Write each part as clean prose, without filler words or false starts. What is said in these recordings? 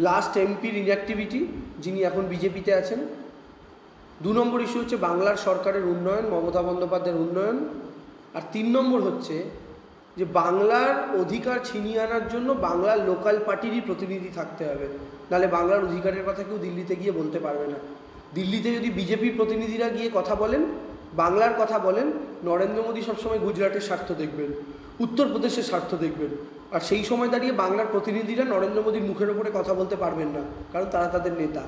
Last এমপির inactivity, যিনি এখন বিজেপিতে আছেন। 2 নম্বর ইস্যু হচ্ছে বাংলার সরকারের উন্নয়ন, মমতা বন্দ্যোপাধ্যায়ের উন্নয়ন। আর 3 নম্বর হচ্ছে যে বাংলার অধিকার ছিনিয়ে আনার জন্য বাংলার লোকাল পার্টিরই প্রতিনিধি থাকতে হবে, নাহলে বাংলার অধিকারের কথা কেউ দিল্লিতে গিয়ে বলতে পারবে না। দিল্লিতে যদি বিজেপির প্রতিনিধিরা গিয়ে কথা বলেন, বাংলার কথা বলেন, নরেন্দ্র মোদী সবসময় গুজরাটের স্বার্থ দেখবেন, উত্তরপ্রদেশের স্বার্থ দেখবেন। আর সেই সময় দাঁড়িয়ে বাংলার প্রতিনিধিরা নরেন্দ্র মোদীর মুখের ওপরে কথা বলতে পারবেন না, কারণ তারা তাদের নেতা।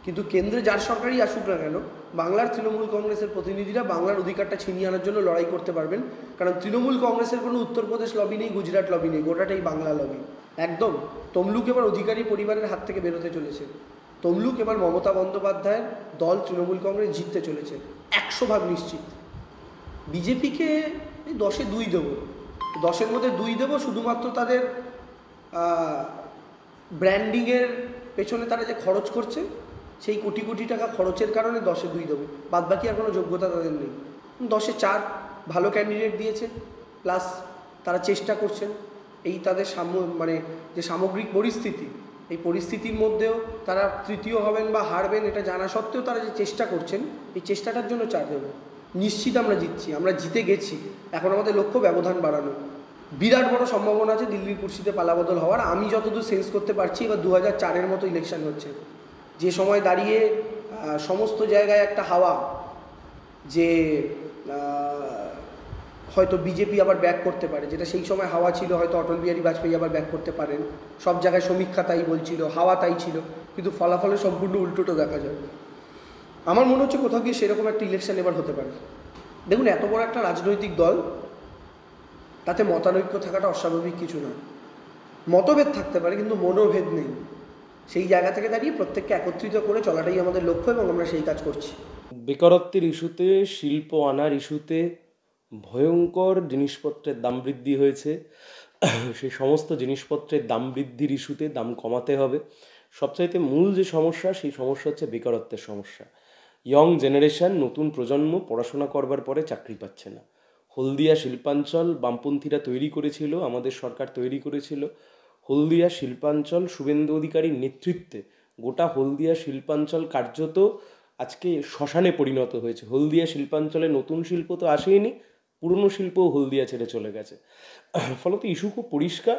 কিন্তু কেন্দ্রে যার সরকারই আসুক না কেন, বাংলার তৃণমূল কংগ্রেসের প্রতিনিধিরা বাংলার অধিকারটা ছিনিয়ে আনার জন্য লড়াই করতে পারবেন, কারণ তৃণমূল কংগ্রেসের কোনো উত্তরপ্রদেশ লবি নেই, গুজরাট লবি নেই, গোটাটাই বাংলা লবি। একদম তমলুক এবার অধিকারী পরিবারের হাত থেকে বেরোতে চলেছে। তমলুক এবার মমতা বন্দ্যোপাধ্যায়ের দল তৃণমূল কংগ্রেস জিততে চলেছে 100% নিশ্চিত। বিজেপিকে 10-এ 2 দেবো, 10-এর মধ্যে 2 দেবো, শুধুমাত্র তাদের ব্র্যান্ডিংয়ের পেছনে তারা যে খরচ করছে, সেই কোটি কোটি টাকা খরচের কারণে 10-এ 2 দেবো। বাদবাকি আর কোনো যোগ্যতা তাদের নেই। 10-এ 4 ভালো ক্যান্ডিডেট দিয়েছে, প্লাস তারা চেষ্টা করছেন। এই তাদের মানে যে সামগ্রিক পরিস্থিতি, এই পরিস্থিতির মধ্যেও তারা তৃতীয় হবেন বা হারবেন এটা জানা সত্ত্বেও তারা যে চেষ্টা করছেন, এই চেষ্টাটার জন্য 4 দেবো। নিশ্চিত আমরা জিতছি, আমরা জিতে গেছি। এখন আমাদের লক্ষ্য ব্যবধান বাড়ানো। বিরাট বড় সম্ভাবনা আছে দিল্লির কুর্সিতে পালাবদল হওয়ার। আমি যতদূর সেন্স করতে পারছি, এবার 2004-এর মতো ইলেকশন হচ্ছে, যে সময় দাঁড়িয়ে সমস্ত জায়গায় একটা হাওয়া যে হয়তো বিজেপি আবার ব্যাক করতে পারে, যেটা সেই সময় হাওয়া ছিল, হয়তো অটল বিহারী বাজপেয়ী আবার ব্যাক করতে পারেন। সব জায়গায় সমীক্ষা তাই বলছিল, হাওয়া তাই ছিল, কিন্তু ফলাফলে সম্পূর্ণ উল্টোটা দেখা যায়। আমার মনে হচ্ছে কোথাও গিয়ে সেরকম একটা ইলেকশন এবার হতে পারে। দেখুন, এত বড় একটা রাজনৈতিক দল, তাতে মতানৈক্য থাকাটা অস্বাভাবিক কিছু না। মতভেদ থাকতে পারে, কিন্তু মনোভেদ নেই। সেই জায়গা থেকে দাঁড়িয়ে প্রত্যেককে একত্রিত করে চলাটাই আমাদের লক্ষ্য, এবং আমরা সেই কাজ করছি। বেকারত্বের ইস্যুতে, শিল্প আনার ইস্যুতে ভয়ঙ্কর জিনিসপত্রের দাম বৃদ্ধি হয়েছে। সেই সমস্ত জিনিসপত্রের দাম বৃদ্ধির ইস্যুতে দাম কমাতে হবে। সবচাইতে মূল যে সমস্যা, সেই সমস্যা হচ্ছে বেকারত্বের সমস্যা। ইয়ং জেনারেশন, নতুন প্রজন্ম পড়াশোনা করবার পরে চাকরি পাচ্ছে না। হলদিয়া শিল্পাঞ্চল বামপন্থীরা তৈরি করেছিল, আমাদের সরকার তৈরি করেছিল। হলদিয়া শিল্পাঞ্চল শুভেন্দু অধিকারীর নেতৃত্বে গোটা হলদিয়া শিল্পাঞ্চল কার্যত আজকে শ্মশানে পরিণত হয়েছে। হলদিয়া শিল্পাঞ্চলে নতুন শিল্প তো আসেইনি, পুরনো শিল্পও হলদিয়া ছেড়ে চলে গেছে। ফলত ইস্যু খুব পরিষ্কার,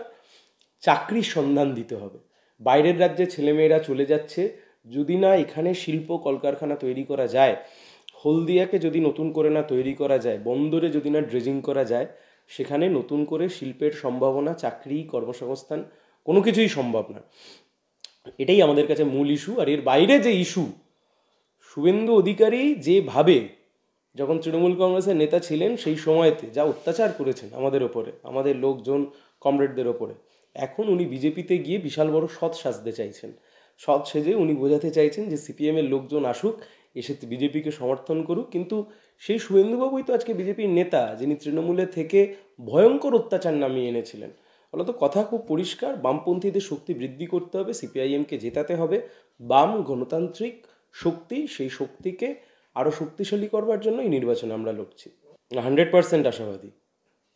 চাকরির সন্ধান দিতে হবে। বাইরের রাজ্যে ছেলেমেয়েরা চলে যাচ্ছে, যদি না এখানে শিল্প কলকারখানা তৈরি করা যায়, হলদিয়াকে যদি নতুন করে না তৈরি করা যায়, বন্দরে যদি না ড্রেজিং করা যায়, সেখানে নতুন করে শিল্পের সম্ভাবনা, চাকরি, কর্মসংস্থান কোনো কিছুই সম্ভব না। এটাই আমাদের কাছে মূল ইস্যু। আর এর বাইরে যে ইস্যু, শুভেন্দু অধিকারী যেভাবে যখন তৃণমূল কংগ্রেসের নেতা ছিলেন সেই সময়তে যা অত্যাচার করেছেন আমাদের ওপরে, আমাদের লোকজন, কমরেডদের ওপরে, এখন উনি বিজেপিতে গিয়ে বিশাল বড় সৎ সাজতে চাইছেন। সৎ সেজে উনি বোঝাতে চাইছেন যে সিপিএমের লোকজন আসুক, এসে বিজেপিকে সমর্থন করুক। কিন্তু সেই শুভেন্দুবাবুই তো আজকে বিজেপির নেতা, যিনি তৃণমূলে থেকে ভয়ঙ্কর অত্যাচার নামিয়ে এনেছিলেন। ফলত কথা খুব পরিষ্কার, বামপন্থীদের শক্তি বৃদ্ধি করতে হবে, সিপিআইএমকে জেতাতে হবে। বাম গণতান্ত্রিক শক্তি, সেই শক্তিকে আরও শক্তিশালী করবার জন্য এই নির্বাচনে আমরা লড়ছি। 100% আশাবাদী।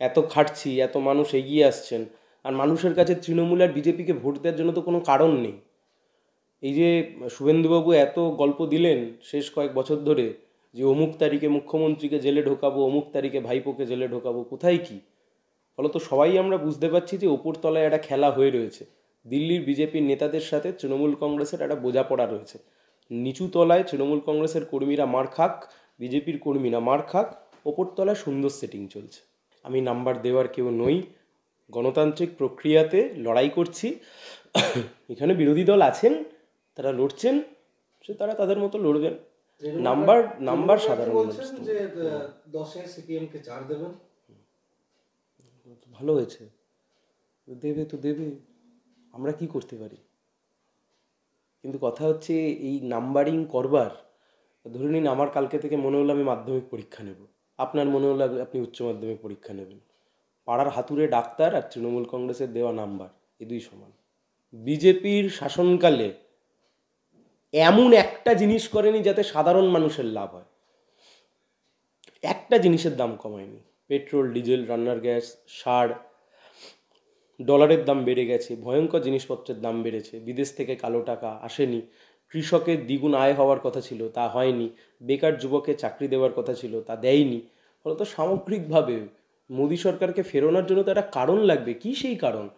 এত খাটছি, এত মানুষ এগিয়ে আসছেন, আর মানুষের কাছে তৃণমূল আর বিজেপিকে ভোট দেওয়ার জন্য তো কোনো কারণ নেই। এই যে শুভেন্দুবাবু এত গল্প দিলেন শেষ কয়েক বছর ধরে, যে অমুক তারিখে মুখ্যমন্ত্রীকে জেলে ঢোকাবো, অমুক তারিখে ভাইপোকে জেলে ঢোকাবো, কোথায় কি? ফলত সবাই আমরা বুঝতে পারছি যে ওপর তলায় একটা খেলা হয়ে রয়েছে। দিল্লির বিজেপির নেতাদের সাথে তৃণমূল কংগ্রেসের একটা বোঝাপড়া রয়েছে। নিচু তলায় তৃণমূল কংগ্রেসের কর্মীরা মার খাক, বিজেপির কর্মীরা মার খাক, ওপর তলায় সুন্দর সেটিং চলছে। আমি নাম্বার দেওয়ার কেউ নই, গণতান্ত্রিক প্রক্রিয়াতে লড়াই করছি। এখানে বিরোধী দল আছেন, তারা লড়ছেন, সে তারা তাদের মতো লড়বেন। নাম্বার সাধারণ যে 10-এ সিপিএমকে 4 দেবেন। ভালো হয়েছে, দেবে তো দেবে, আমরা কি করতে পারি? কিন্তু কথা হচ্ছে এই নাম্বারিং করবার, ধরে নিন আমার কালকে থেকে মনে হলো আমি মাধ্যমিক পরীক্ষা নেব, আপনার মনে হলো আপনি উচ্চ মাধ্যমিক পরীক্ষা নেবেন। পাড়ার হাতুড়ে ডাক্তার আর তৃণমূল কংগ্রেসের দেওয়া নাম্বার, এই দুই সমান। বিজেপির শাসনকালে এমন একটা জিনিস করেনি যাতে সাধারণ মানুষের লাভ হয়। একটা জিনিসের দাম কমায়নি, পেট্রোল, ডিজেল, রান্নার গ্যাস, সার, ডলারের দাম বেড়ে গেছে, ভয়ঙ্কর জিনিসপত্রের দাম বেড়েছে, বিদেশ থেকে কালো টাকা আসেনি, কৃষকের দ্বিগুণ আয় হওয়ার কথা ছিল তা হয়নি, বেকার যুবকের চাকরি দেওয়ার কথা ছিল তা দেয়নি। ফলত সামগ্রিকভাবে মোদী সরকারকে ফেরানোর জন্য তো একটা কারণ লাগবে। কী সেই কারণ?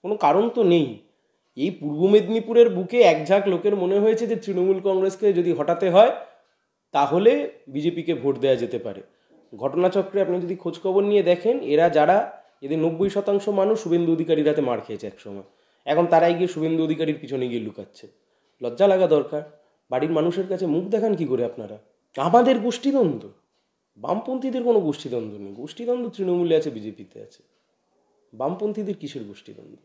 কোনো কারণ তো নেই। এই পূর্ব মেদিনীপুরের বুকে একঝাঁক লোকের মনে হয়েছে যে তৃণমূল কংগ্রেসকে যদি হটাতে হয় তাহলে বিজেপিকে ভোট দেওয়া যেতে পারে। ঘটনাচক্রে আপনি যদি খোঁজখবর নিয়ে দেখেন, এদের 90% মানুষ শুভেন্দু অধিকারীর হাতে মার খেয়েছে একসময়, এখন তারাই গিয়ে শুভেন্দু অধিকারীর পিছনে গিয়ে লুকাচ্ছে। লজ্জা লাগা দরকার। বাড়ির মানুষের কাছে মুখ দেখান কি করে আপনারা? আমাদের গোষ্ঠীদ্বন্দ্ব, বামপন্থীদের কোনো গোষ্ঠীদ্বন্দ্ব নেই। গোষ্ঠীদ্বন্দ্ব তৃণমূলে আছে, বিজেপিতে আছে। বামপন্থীদের কিসের গোষ্ঠীদ্বন্দ্ব?